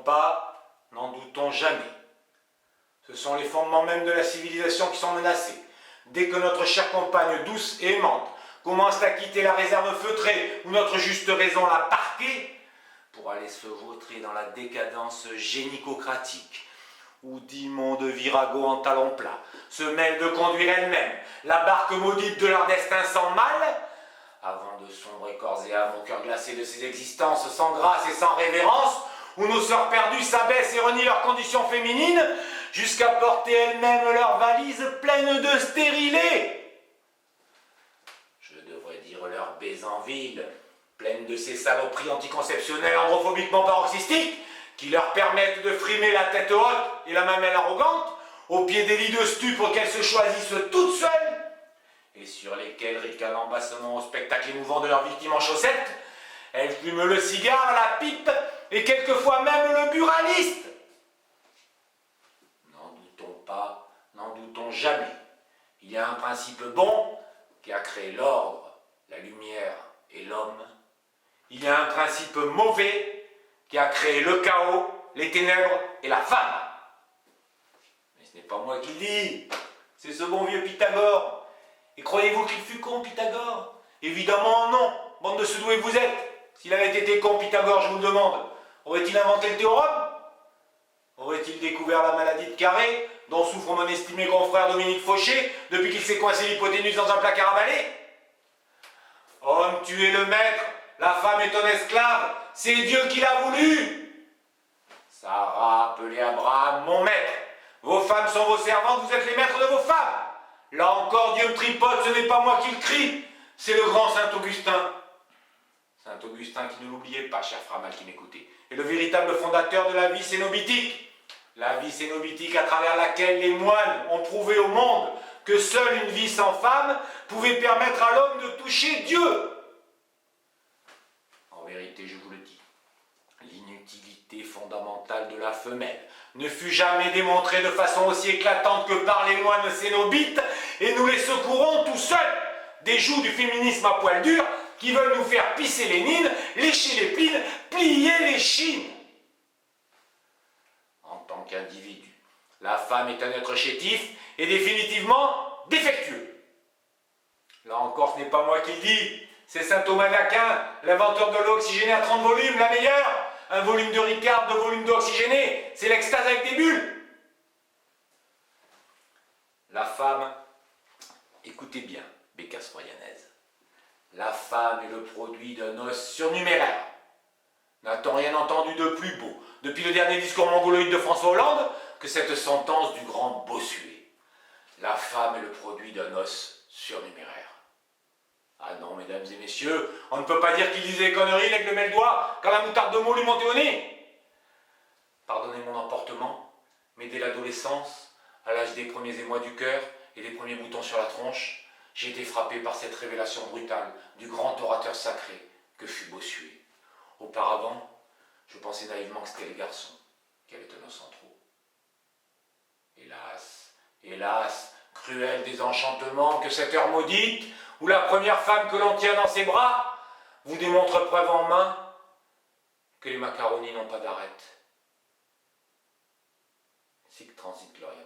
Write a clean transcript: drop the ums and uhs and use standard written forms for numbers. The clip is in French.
pas, n'en doutons jamais. Ce sont les fondements même de la civilisation qui sont menacés. Dès que notre chère compagne douce et aimante commence à quitter la réserve feutrée où notre juste raison l'a parquée, pour aller se vautrer dans la décadence génicocratique, où d'immondes viragos en talons plats se mêlent de conduire elles-mêmes la barque maudite de leur destin sans mal, avant de sombrer corps et âme au cœur glacé de ces existences sans grâce et sans révérence, où nos sœurs perdues s'abaissent et renient leur condition féminine, jusqu'à porter elles-mêmes leurs valises pleines de stérilés. Je devrais dire leurs baisanvilles, pleines de ces saloperies anticonceptionnelles androphobiquement paroxystiques, qui leur permettent de frimer la tête haute et la mamelle arrogante, au pied des lits de stupre qu'elles se choisissent toutes seules, et sur lesquels, ricanant bassement au spectacle émouvant de leur victime en chaussettes, elles fument le cigare, la pipe, et quelquefois même le buraliste. N'en doutons pas, n'en doutons jamais. Il y a un principe bon qui a créé l'ordre, la lumière et l'homme. Il y a un principe mauvais qui a créé le chaos, les ténèbres et la femme. Mais ce n'est pas moi qui le dis, c'est ce bon vieux Pythagore. Et croyez-vous qu'il fut con, Pythagore? Évidemment non, bande de sous-doués que vous êtes. S'il avait été con, Pythagore, je vous le demande, aurait-il inventé le théorème? Aurait-il découvert la maladie de Carré, dont souffre mon estimé grand frère Dominique Fauché, depuis qu'il s'est coincé l'hypoténuse dans un placard à balai? Homme, tu es le maître, la femme est ton esclave, c'est Dieu qui l'a voulu. Sarah, appelée Abraham, mon maître. Vos femmes sont vos servantes, vous êtes les maîtres de vos femmes. Là encore, Dieu me tripote, ce n'est pas moi qui le crie, c'est le grand Saint Augustin. Saint Augustin qui ne l'oubliait pas, cher frère mal qui m'écoutait, est le véritable fondateur de la vie cénobitique. La vie cénobitique à travers laquelle les moines ont prouvé au monde que seule une vie sans femme pouvait permettre à l'homme de toucher Dieu. En vérité, je vous le dis, l'inutilité fondamentale de la femelle ne fut jamais démontrée de façon aussi éclatante que par les moines cénobites, et nous les secourons tout seuls des jougs du féminisme à poil dur qui veulent nous faire pisser les nines, lécher les plines, plier les chines. En tant qu'individu, la femme est un être chétif et définitivement défectueux. Là encore, ce n'est pas moi qui le dis, c'est saint Thomas d'Aquin, l'inventeur de l'eau oxygénée à 30 volumes, la meilleure. Un volume de Ricard, 2 volumes d'eau oxygénée, c'est l'extase avec des bulles. La femme, écoutez bien, Bécasse royanaise, la femme est le produit d'un os surnuméraire. N'a-t-on rien entendu de plus beau, depuis le dernier discours mongoloïde de François Hollande, que cette sentence du grand Bossuet? La femme est le produit d'un os surnuméraire. Ah non, mesdames et messieurs, on ne peut pas dire qu'il disait des conneries, l'aigle met le doigt, quand la moutarde de mots lui montait au nez. Pardonnez mon emportement, mais dès l'adolescence, à l'âge des premiers émois du cœur et des premiers boutons sur la tronche, j'ai été frappé par cette révélation brutale du grand orateur sacré que fut Bossuet. Auparavant, je pensais naïvement que c'était les garçons qui avaient un os en trop. Hélas, hélas, cruel désenchantement que cette heure maudite, où la première femme que l'on tient dans ses bras vous démontre preuve en main que les macaronis n'ont pas d'arête. Sic transit gloriam.